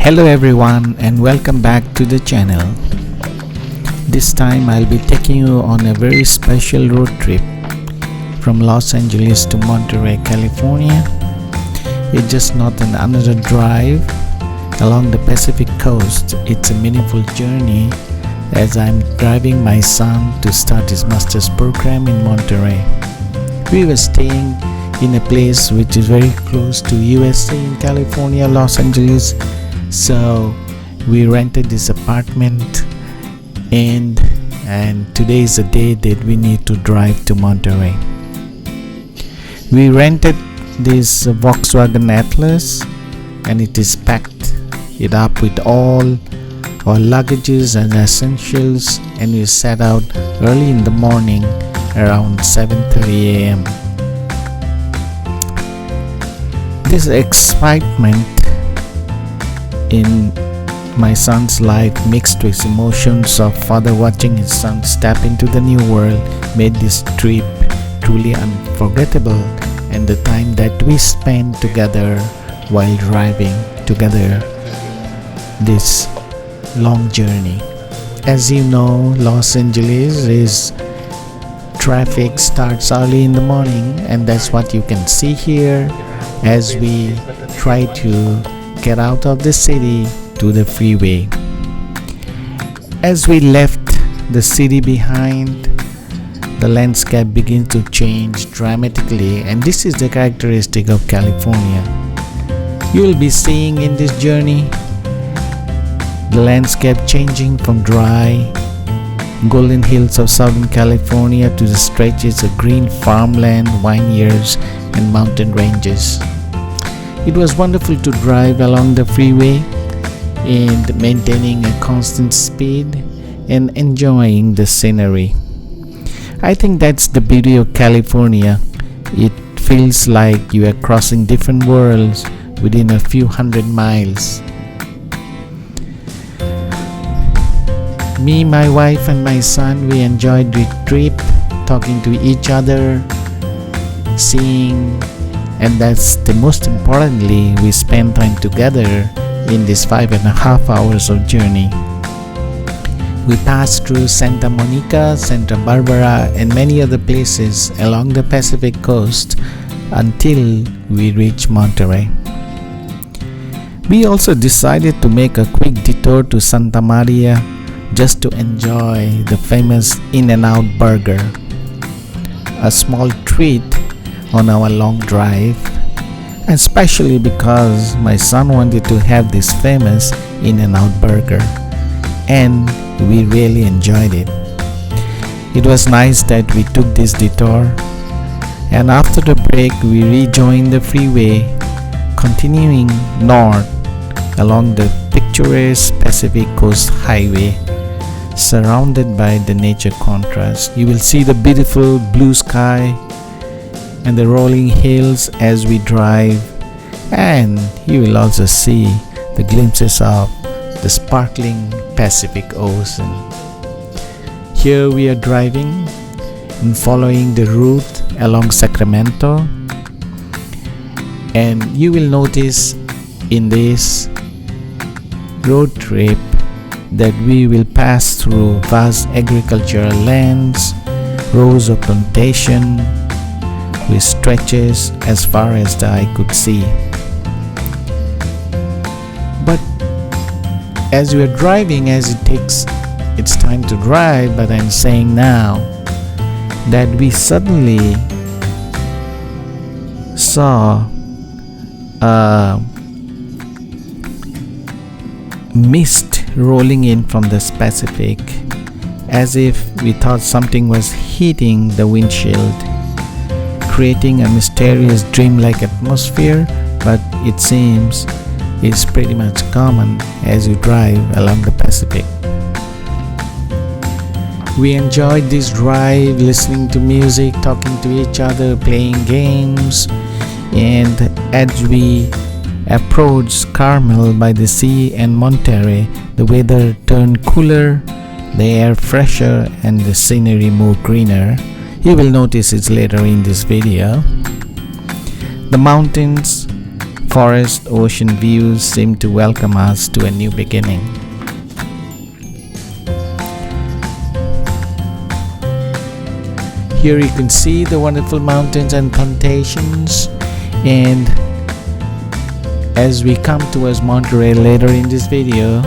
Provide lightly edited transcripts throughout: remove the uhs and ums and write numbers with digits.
Hello everyone and welcome back to the channel. This time I'll be taking you on a very special road trip from Los Angeles to Monterey, California. It's just not another drive along the Pacific coast. It's a meaningful journey as I'm driving my son to start his master's program in Monterey. We were staying in a place which is very close to USA in California, Los Angeles. So we rented this apartment and today is the day that we need to drive to Monterey. We rented this Volkswagen Atlas and it is packed it up with all our luggages and essentials, and we set out early in the morning around 7:30 a.m. This excitement in my son's life, mixed with emotions of father watching his son step into the new world, made this trip truly unforgettable, and the time that we spent together while driving together this long journey. As you know, Los Angeles is traffic starts early in the morning, and that's what you can see here as we try to get out of the city to the freeway. As we left the city behind, the landscape begins to change dramatically, and this is the characteristic of California. You will be seeing in this journey the landscape changing from dry golden hills of Southern California to the stretches of green farmland, vineyards, and mountain ranges. It was wonderful to drive along the freeway and maintaining a constant speed and enjoying the scenery. I think that's the beauty of California. It feels like you are crossing different worlds within a few hundred miles. Me, my wife, and my son, we enjoyed the trip, talking to each other, seeing, and that's the most importantly, we spent time together in these 5.5 hours of journey. We passed through Santa Monica, Santa Barbara, and many other places along the Pacific coast until we reached Monterey. We also decided to make a quick detour to Santa Maria just to enjoy the famous In-N-Out burger, a small treat on our long drive, especially because my son wanted to have this famous In-N-Out burger, and we really enjoyed it. It was nice that we took this detour, and after the break we rejoined the freeway, continuing north along the picturesque Pacific Coast Highway, surrounded by the nature contrast. You will see the beautiful blue sky and the rolling hills as we drive, and you will also see the glimpses of the sparkling Pacific Ocean. Here we are driving and following the route along Sacramento, and you will notice in this road trip that we will pass through vast agricultural lands, rows of plantation with stretches as far as the eye could see. But as we are driving, as it takes its time to drive, but I'm saying now that we suddenly saw a mist rolling in from the Pacific, as if we thought something was hitting the windshield, creating a mysterious dreamlike atmosphere, but it seems it's pretty much common as you drive along the Pacific. We enjoyed this drive, listening to music, talking to each other, playing games, and as we approached Carmel by the sea and Monterey, the weather turned cooler, the air fresher, and the scenery more greener. You will notice it later in this video. The mountains forest ocean views seem to welcome us to a new beginning. Here you can see the wonderful mountains and plantations, and as we come towards Monterey later in this video,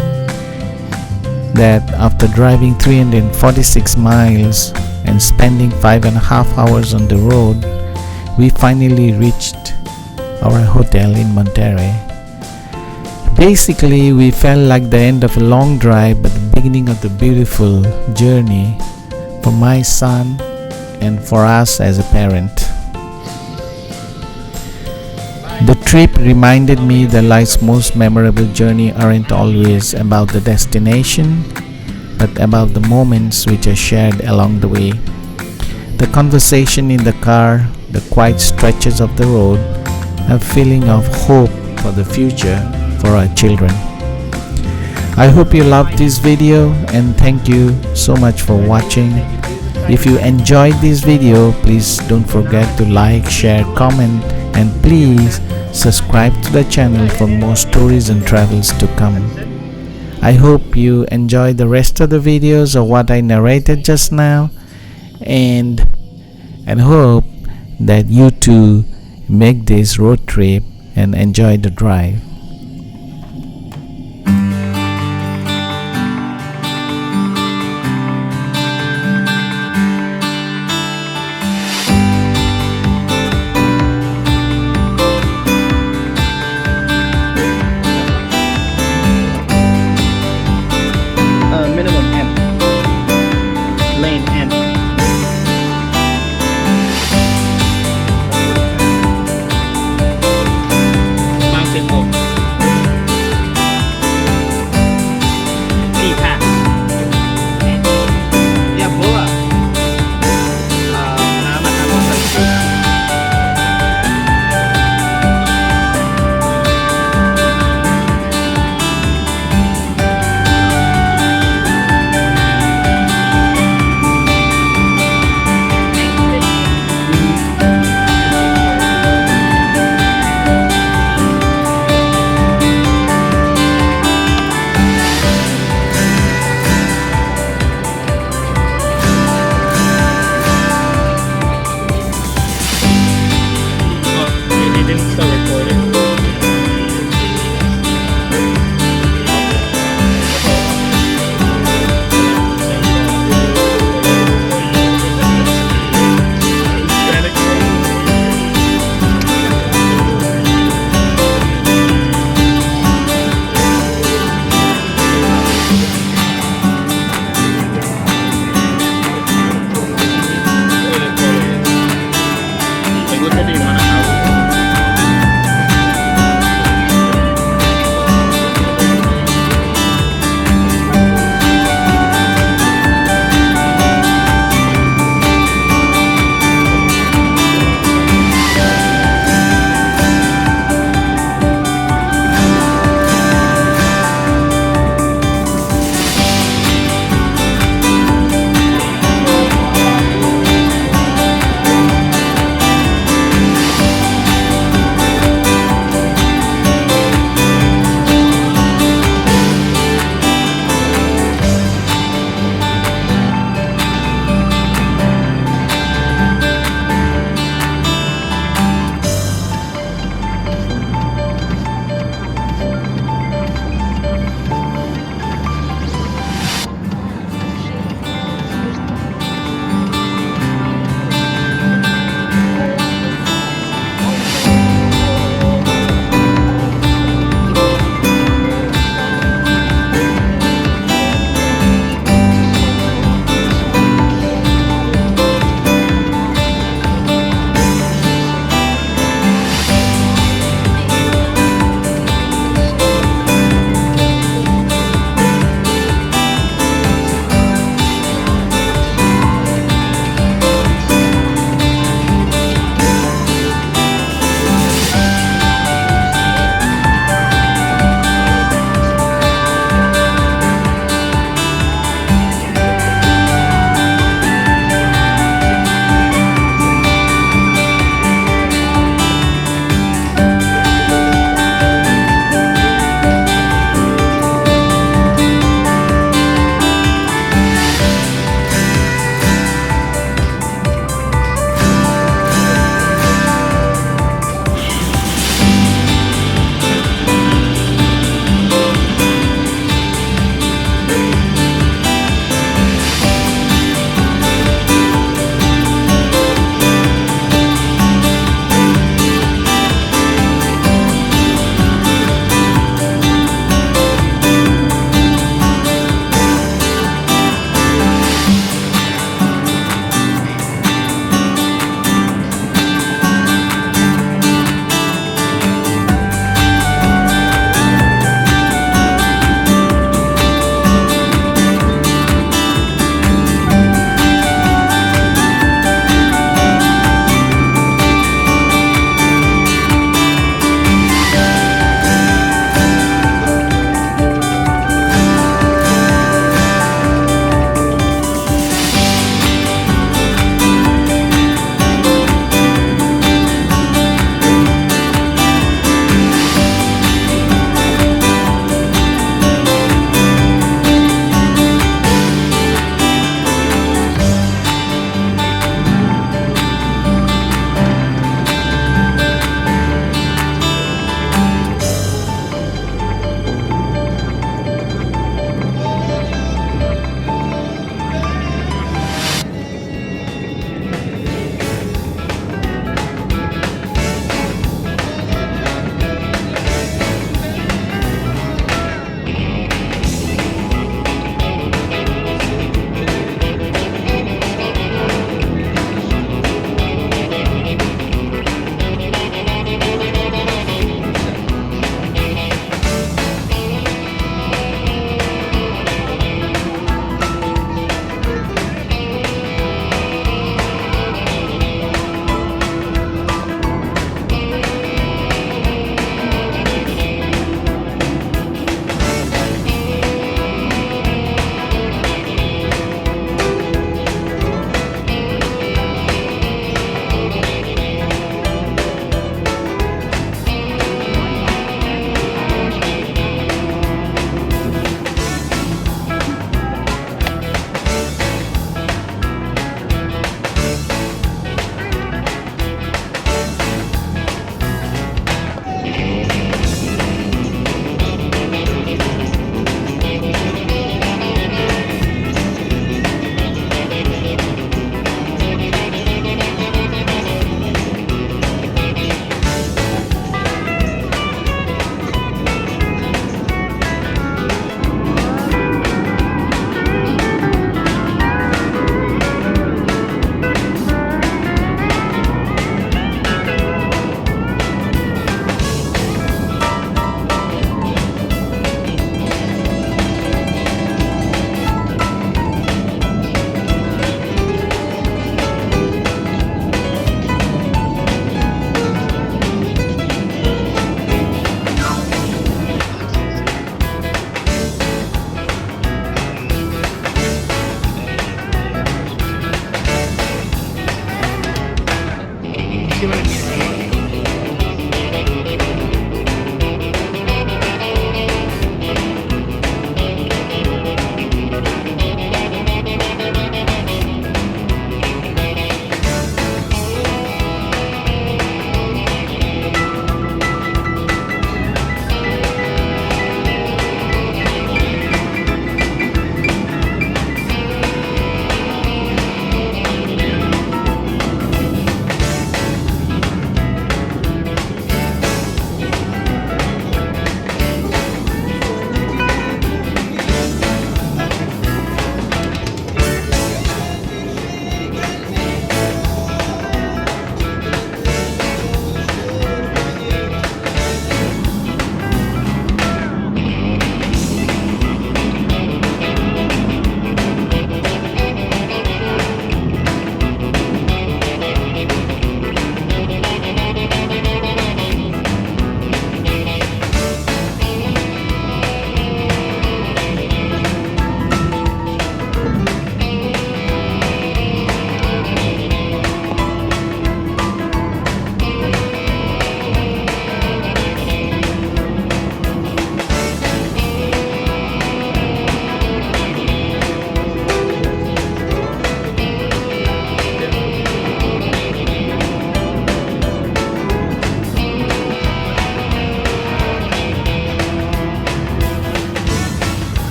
that after driving 346 miles and spending 5.5 hours on the road, we finally reached our hotel in Monterey. Basically, we felt like the end of a long drive but the beginning of the beautiful journey for my son and for us as a parent. The trip reminded me that life's most memorable journey aren't always about the destination, but about the moments which are shared along the way. The conversation in the car, the quiet stretches of the road, a feeling of hope for the future for our children. I hope you loved this video, and thank you so much for watching. If you enjoyed this video, please don't forget to like, share, comment, and please subscribe to the channel for more stories and travels to come. I hope you enjoy the rest of the videos of what I narrated just now, and hope that you too make this road trip and enjoy the drive.